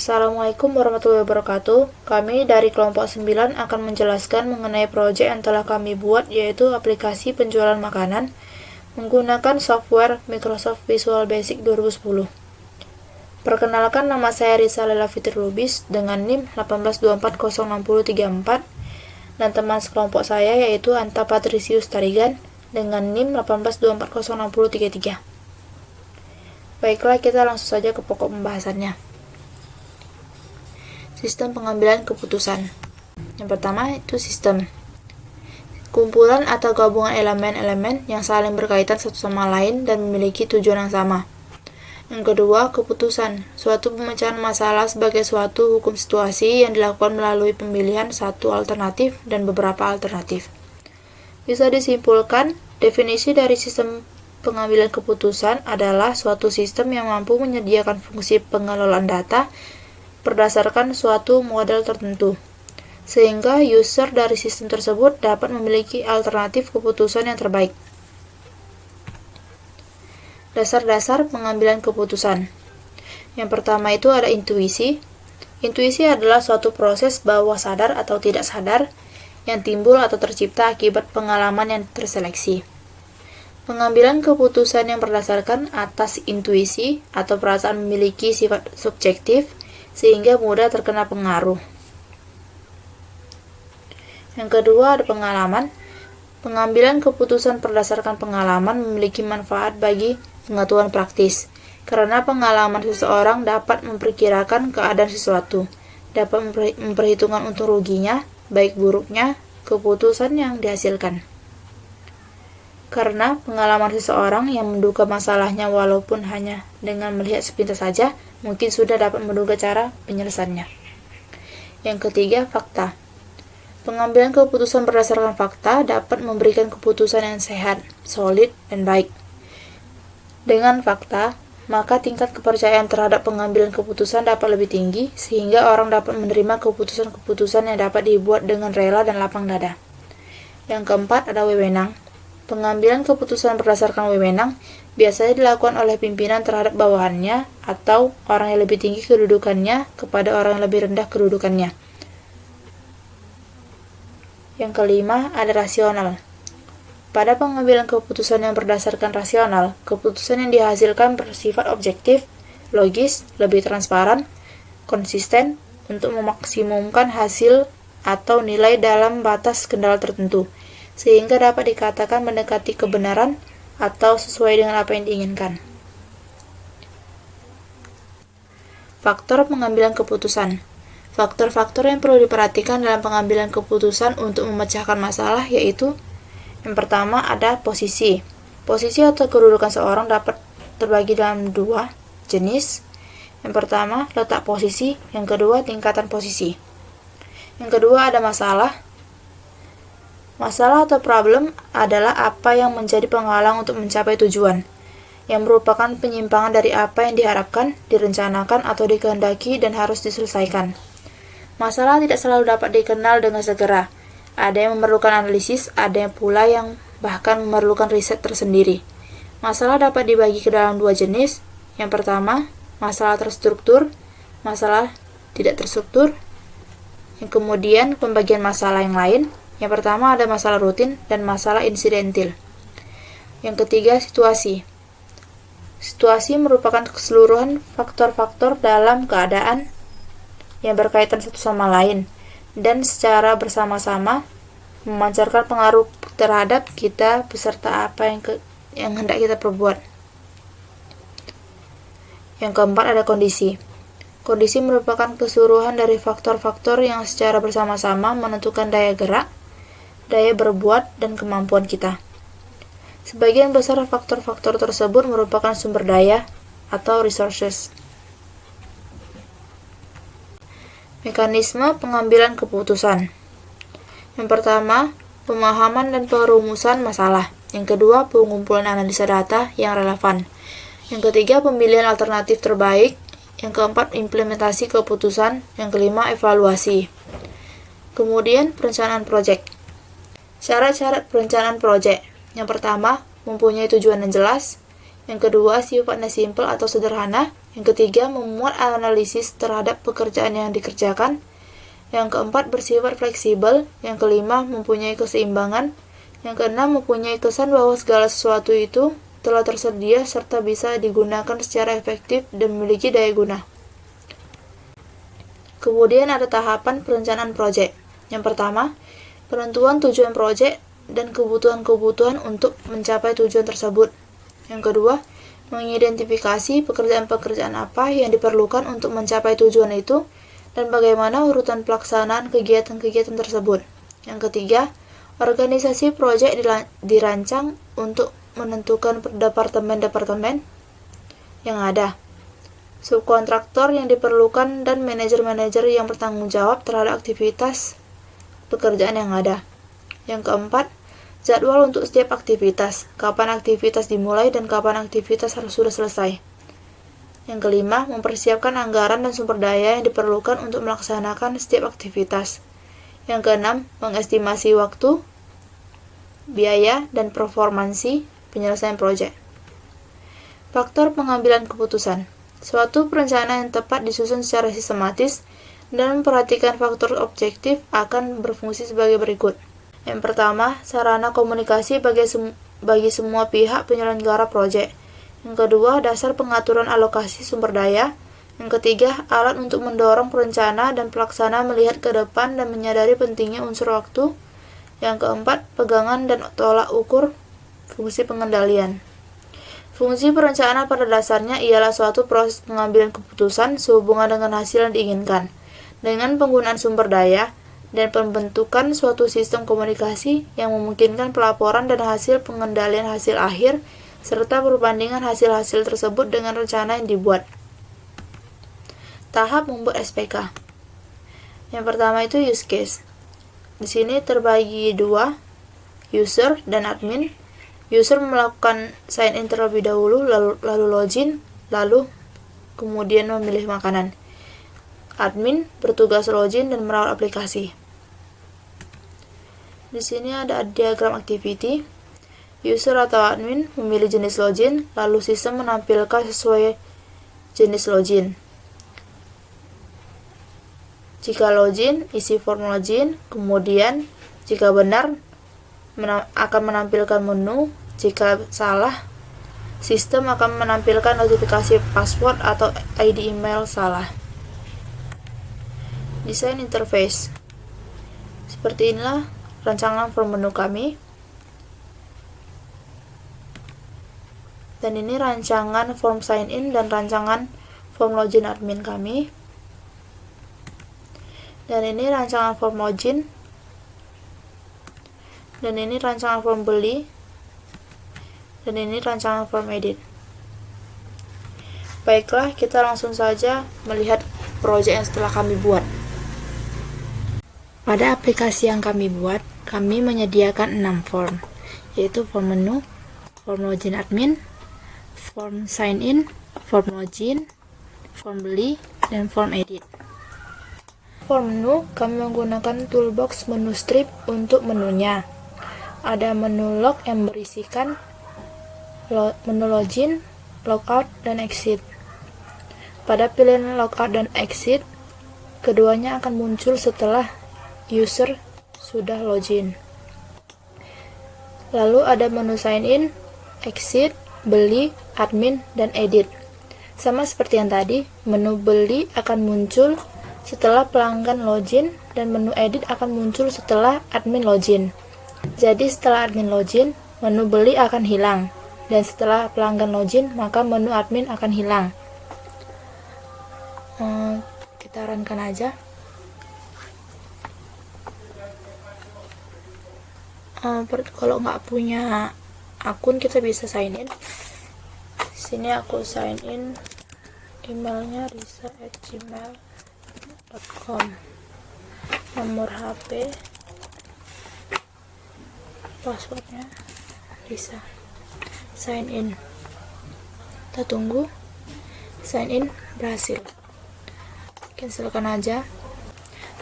Assalamualaikum warahmatullahi wabarakatuh. Kami dari kelompok 9 akan menjelaskan mengenai proyek yang telah kami buat, yaitu aplikasi penjualan makanan menggunakan software Microsoft Visual Basic 2010. Perkenalkan, nama saya Risa Lela Fitri Lubis dengan NIM 182406034 dan teman sekelompok saya yaitu Anta Patrisius Tarigan dengan NIM 182406033. Baiklah, kita langsung saja ke pokok pembahasannya. Sistem pengambilan keputusan. Yang pertama itu sistem. Kumpulan atau gabungan elemen-elemen yang saling berkaitan satu sama lain dan memiliki tujuan yang sama. Yang kedua, keputusan. Suatu pemecahan masalah sebagai suatu hukum situasi yang dilakukan melalui pemilihan satu alternatif dan beberapa alternatif. Bisa disimpulkan, definisi dari sistem pengambilan keputusan adalah suatu sistem yang mampu menyediakan fungsi pengelolaan data berdasarkan suatu model tertentu, sehingga user dari sistem tersebut dapat memiliki alternatif keputusan yang terbaik. Dasar-dasar pengambilan keputusan. Yang pertama itu ada intuisi. Intuisi adalah suatu proses bawah sadar atau tidak sadar yang timbul atau tercipta akibat pengalaman yang terseleksi. Pengambilan keputusan yang berdasarkan atas intuisi atau perasaan memiliki sifat subjektif sehingga mudah terkena pengaruh. Yang kedua ada pengalaman. Pengambilan keputusan berdasarkan pengalaman memiliki manfaat bagi pengetahuan praktis, karena pengalaman seseorang dapat memperkirakan keadaan sesuatu, dapat memperhitungkan untung ruginya, baik buruknya keputusan yang dihasilkan. Karena pengalaman seseorang yang menduga masalahnya walaupun hanya dengan melihat sepintas saja, mungkin sudah dapat menduga cara penyelesaiannya. Yang ketiga, fakta. Pengambilan keputusan berdasarkan fakta dapat memberikan keputusan yang sehat, solid, dan baik. Dengan fakta, maka tingkat kepercayaan terhadap pengambilan keputusan dapat lebih tinggi, sehingga orang dapat menerima keputusan-keputusan yang dapat dibuat dengan rela dan lapang dada. Yang keempat, ada wewenang. Pengambilan keputusan berdasarkan wewenang biasanya dilakukan oleh pimpinan terhadap bawahannya atau orang yang lebih tinggi kedudukannya kepada orang yang lebih rendah kedudukannya. Yang kelima, ada rasional. Pada pengambilan keputusan yang berdasarkan rasional, keputusan yang dihasilkan bersifat objektif, logis, lebih transparan, konsisten untuk memaksimumkan hasil atau nilai dalam batas kendala tertentu, sehingga dapat dikatakan mendekati kebenaran atau sesuai dengan apa yang diinginkan. Faktor pengambilan keputusan. Faktor-faktor yang perlu diperhatikan dalam pengambilan keputusan untuk memecahkan masalah yaitu: yang pertama ada posisi. Posisi atau kedudukan seorang dapat terbagi dalam dua jenis. Yang pertama, letak posisi. Yang kedua, tingkatan posisi. Yang kedua ada masalah. Masalah atau problem adalah apa yang menjadi penghalang untuk mencapai tujuan, yang merupakan penyimpangan dari apa yang diharapkan, direncanakan, atau dikehendaki dan harus diselesaikan. Masalah tidak selalu dapat dikenal dengan segera. Ada yang memerlukan analisis, ada yang pula yang bahkan memerlukan riset tersendiri. Masalah dapat dibagi ke dalam dua jenis. Yang pertama, masalah terstruktur, masalah tidak terstruktur. Yang kemudian, pembagian masalah yang lain. Yang pertama ada masalah rutin dan masalah insidentil. Yang ketiga, situasi. Situasi merupakan keseluruhan faktor-faktor dalam keadaan yang berkaitan satu sama lain dan secara bersama-sama memancarkan pengaruh terhadap kita beserta apa yang hendak kita perbuat. Yang keempat ada kondisi. Kondisi merupakan keseluruhan dari faktor-faktor yang secara bersama-sama menentukan daya gerak, daya berbuat, dan kemampuan kita. Sebagian besar faktor-faktor tersebut merupakan sumber daya atau resources. Mekanisme pengambilan keputusan. Yang pertama, pemahaman dan perumusan masalah. Yang kedua, pengumpulan analisa data yang relevan. Yang ketiga, pemilihan alternatif terbaik. Yang keempat, implementasi keputusan. Yang kelima, evaluasi. Kemudian, perencanaan proyek. Syarat-syarat perencanaan proyek. Yang pertama, mempunyai tujuan yang jelas. Yang kedua, sifatnya simpel atau sederhana. Yang ketiga, memuat analisis terhadap pekerjaan yang dikerjakan. Yang keempat, bersifat fleksibel. Yang kelima, mempunyai keseimbangan. Yang keenam, mempunyai kesan bahwa segala sesuatu itu telah tersedia serta bisa digunakan secara efektif dan memiliki daya guna. Kemudian ada tahapan perencanaan proyek. Yang pertama, penentuan tujuan proyek dan kebutuhan-kebutuhan untuk mencapai tujuan tersebut. Yang kedua, mengidentifikasi pekerjaan-pekerjaan apa yang diperlukan untuk mencapai tujuan itu dan bagaimana urutan pelaksanaan kegiatan-kegiatan tersebut. Yang ketiga, organisasi proyek dirancang untuk menentukan departemen-departemen yang ada, subkontraktor yang diperlukan, dan manajer-manajer yang bertanggung jawab terhadap aktivitas pekerjaan yang ada. Yang keempat, jadwal untuk setiap aktivitas, kapan aktivitas dimulai dan kapan aktivitas harus sudah selesai. Yang kelima, mempersiapkan anggaran dan sumber daya yang diperlukan untuk melaksanakan setiap aktivitas. Yang keenam, mengestimasi waktu, biaya, dan performansi penyelesaian proyek. Faktor pengambilan keputusan. Suatu perencanaan yang tepat disusun secara sistematis dan memperhatikan faktor objektif akan berfungsi sebagai berikut. Yang pertama, sarana komunikasi bagi semua pihak penyelenggara proyek. Yang kedua, dasar pengaturan alokasi sumber daya. Yang ketiga, alat untuk mendorong perencana dan pelaksana melihat ke depan dan menyadari pentingnya unsur waktu. Yang keempat, pegangan dan tolak ukur fungsi pengendalian. Fungsi perencanaan pada dasarnya ialah suatu proses pengambilan keputusan sehubungan dengan hasil yang diinginkan, dengan penggunaan sumber daya, dan pembentukan suatu sistem komunikasi yang memungkinkan pelaporan dan hasil pengendalian hasil akhir, serta perbandingan hasil-hasil tersebut dengan rencana yang dibuat. Tahap membuat SPK. Yang pertama itu use case. Di sini terbagi dua, user dan admin. User melakukan sign in terlebih dahulu, lalu login, lalu kemudian memilih makanan. Admin bertugas login dan merawat aplikasi. Di sini ada diagram activity. User atau admin memilih jenis login, lalu sistem menampilkan sesuai jenis login. Jika login, isi form login, kemudian jika benar akan menampilkan menu. Jika salah, sistem akan menampilkan notifikasi password atau ID email salah. Desain interface. Seperti inilah rancangan form menu kami. Dan ini rancangan form sign in dan rancangan form login admin kami. Dan ini rancangan form login. Dan ini rancangan form beli. Dan ini rancangan form edit. Baiklah, kita langsung saja melihat proyek yang setelah kami buat. Pada aplikasi yang kami buat, kami menyediakan 6 form, yaitu form menu, form login admin, form sign in, form login, form beli, dan form edit. Form menu, kami menggunakan toolbox menu strip untuk menunya. Ada menu log yang berisikan menu login, logout, dan exit. Pada pilihan logout dan exit, keduanya akan muncul setelah user sudah login. Lalu ada menu sign in, exit, beli, admin, dan edit. Sama seperti yang tadi, menu beli akan muncul setelah pelanggan login dan menu edit akan muncul setelah admin login. Jadi setelah admin login, menu beli akan hilang. Dan setelah pelanggan login, maka menu admin akan hilang. Kita runkan aja. Kalau nggak punya akun, kita bisa sign in. Sini aku sign in, emailnya risa@gmail.com, nomor HP, passwordnya Risa. Sign in. Kita tunggu. Sign in berhasil. Cancelkan aja.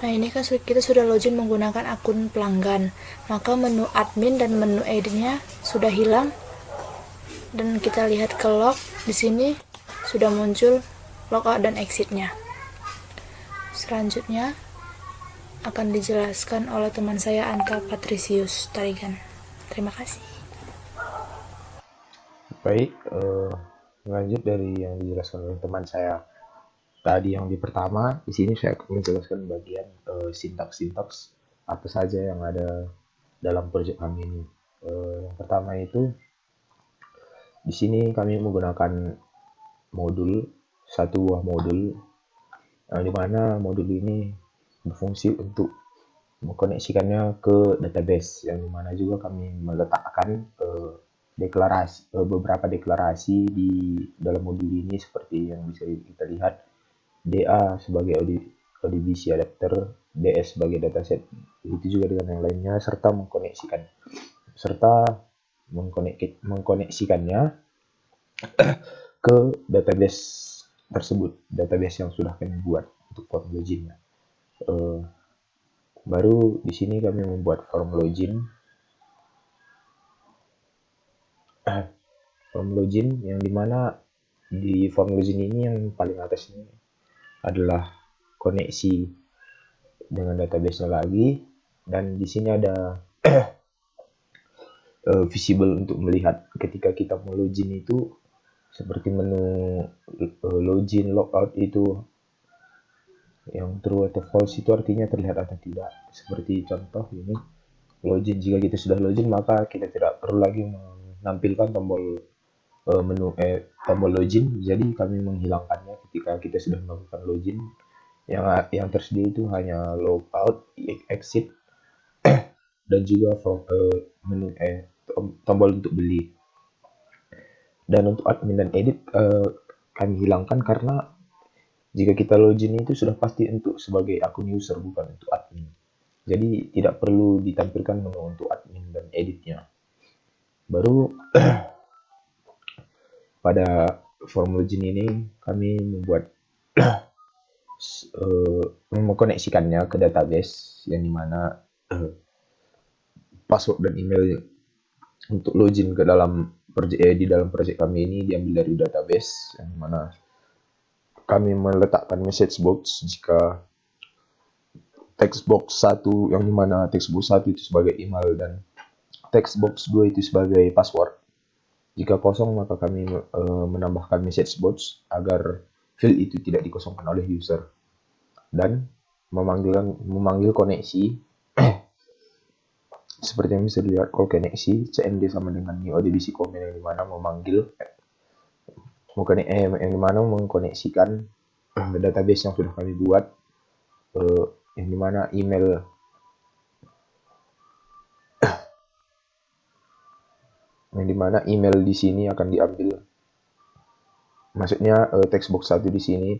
Nah, ini kan kita sudah login menggunakan akun pelanggan. Maka menu admin dan menu editnya sudah hilang. Dan kita lihat ke log, di sini sudah muncul logout dan exitnya. Selanjutnya akan dijelaskan oleh teman saya Anta Patricius Tarigan. Terima kasih. Baik, lanjut dari yang dijelaskan oleh teman saya tadi yang di pertama. Di sini saya akan menjelaskan bagian sintaks-sintaks apa saja yang ada dalam proyek kami ini. Yang pertama itu di sini kami menggunakan satu buah modul, di mana modul ini berfungsi untuk mengkoneksikannya ke database, yang dimana juga kami meletakkan beberapa deklarasi di dalam modul ini seperti yang bisa kita lihat. DA sebagai ODBC adapter, DS sebagai dataset, itu juga dengan yang lainnya, serta mengkoneksikannya ke database tersebut, database yang sudah kami buat untuk form loginnya. Baru di sini kami membuat form login, yang dimana di form login ini yang paling atas ini adalah koneksi dengan database-nya lagi, dan di sini ada visible untuk melihat ketika kita mau login itu, seperti menu login, logout itu yang true atau false itu artinya terlihat atau tidak. Seperti contoh ini, login, jika kita sudah login maka kita tidak perlu lagi menampilkan tombol tombol login, jadi kami menghilangkannya ketika kita sudah melakukan login. Yang tersedia itu hanya logout, exit, dan juga menu tombol untuk beli. Dan untuk admin dan edit kami hilangkan, karena jika kita login itu sudah pasti untuk sebagai akun user, bukan untuk admin. Jadi tidak perlu ditampilkan menu untuk admin dan editnya. Baru pada form login ini kami membuat mengkoneksikannya ke database, yang dimana password dan email untuk login ke dalam di dalam project kami ini diambil dari database, yang mana kami meletakkan message box jika text box 1, yang dimana text box 1 itu sebagai email dan text box 2 itu sebagai password. Jika kosong maka kami menambahkan message box agar field itu tidak dikosongkan oleh user, dan memanggil koneksi seperti yang bisa dilihat, call koneksi cmd sama dengan new odbc comment, yang dimana mengkoneksikan database yang sudah kami buat, yang dimana email di sini akan diambil. Maksudnya text box 1 di sini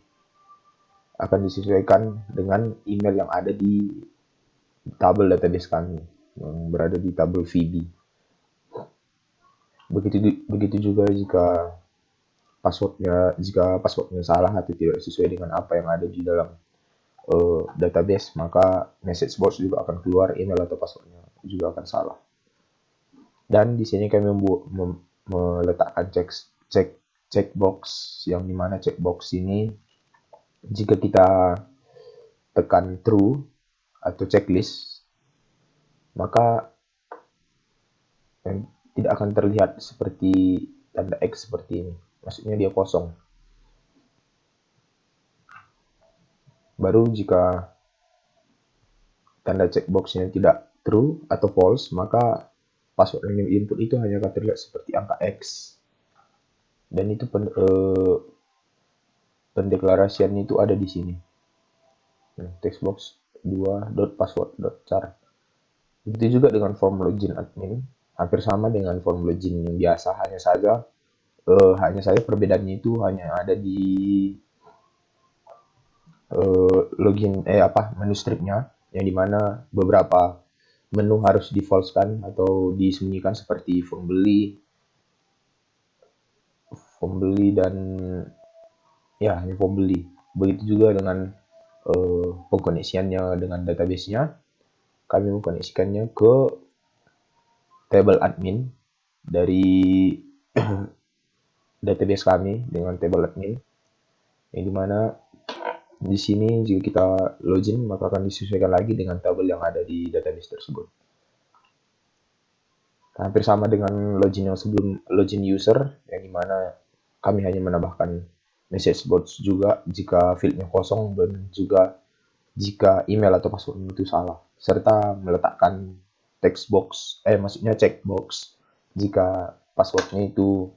akan disesuaikan dengan email yang ada di tabel database kami yang berada di tabel VB. Begitu juga jika passwordnya salah atau tidak sesuai dengan apa yang ada di dalam database, maka message box juga akan keluar, email atau passwordnya juga akan salah. Dan di sini kami meletakkan checkbox, yang dimana checkbox ini jika kita tekan true atau checklist, maka tidak akan terlihat seperti tanda X seperti ini, maksudnya dia kosong. Baru jika tanda checkboxnya tidak true atau false, maka password yang input itu hanya akan terlihat seperti angka X. Dan itu pendeklarasian itu ada di sini. Textbox 2.password.char. Begitu juga dengan form login admin, hampir sama dengan form login yang biasa, hanya saja perbedaannya itu hanya ada di menu stripnya, yang dimana beberapa menu harus di-false-kan atau disembunyikan, seperti form beli dan hanya form beli. Begitu juga dengan pengkoneksiannya dengan database-nya, kami mengkoneksikannya ke table admin dari database kami dengan table admin, yang dimana di sini jika kita login maka akan disesuaikan lagi dengan tabel yang ada di database tersebut. Hampir sama dengan login yang sebelum, login user, yang dimana kami hanya menambahkan message box juga jika fieldnya kosong dan juga jika email atau password itu salah, serta meletakkan text box, maksudnya checkbox jika passwordnya itu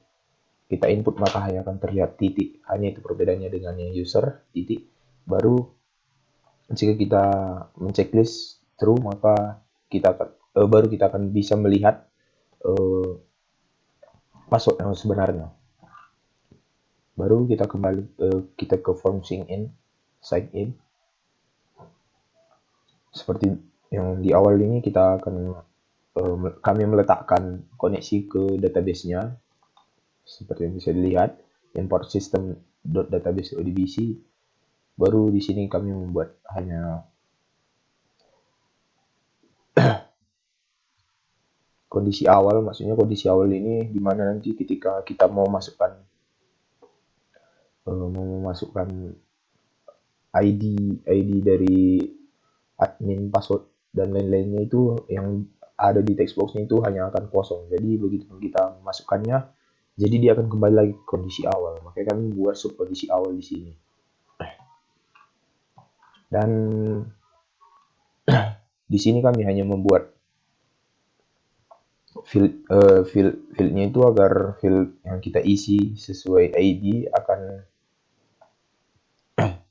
kita input maka hanya akan terlihat titik. Hanya itu perbedaannya dengan yang user, titik. Baru jika kita menceklis true maka baru kita akan bisa melihat password yang sebenarnya. Baru kita kembali kita ke form sign in. Seperti yang di awal ini kita akan kami meletakkan koneksi ke database-nya seperti yang bisa dilihat, import system.database odbc. Baru di sini kami membuat hanya kondisi awal, maksudnya kondisi awal ini dimana nanti ketika kita mau memasukkan ID dari admin, password dan lain-lainnya itu yang ada di text box-nya itu hanya akan kosong. Jadi begitu kita masukkannya, jadi dia akan kembali lagi ke kondisi awal. Makanya kami buat sub kondisi awal di sini. Dan di sini kami hanya membuat fieldnya itu agar field yang kita isi sesuai ID akan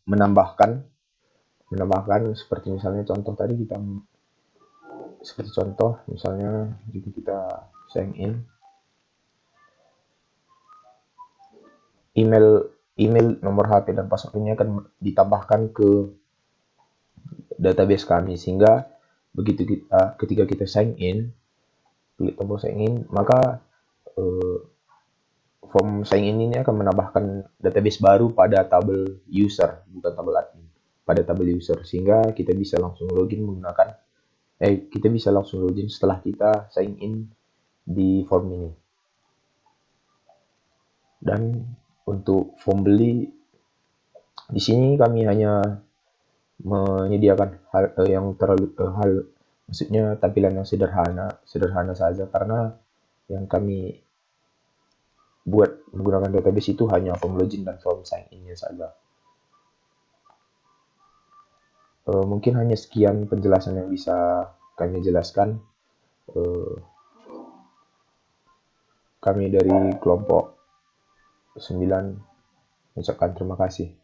menambahkan seperti misalnya contoh tadi misalnya jika kita sign in, email, nomor HP dan passwordnya akan ditambahkan ke database kami, sehingga begitu ketika kita sign in, klik tombol sign in, maka form sign in ini akan menambahkan database baru pada tabel user, bukan tabel admin, pada tabel user, sehingga kita bisa langsung login setelah kita sign in di form ini. Dan untuk form beli di sini kami hanya menyediakan maksudnya tampilan yang sederhana saja, karena yang kami buat menggunakan database itu hanya form login dan form sign in-nya saja. Mungkin hanya sekian penjelasan yang bisa kami jelaskan. Kami dari kelompok 9 mengucapkan terima kasih.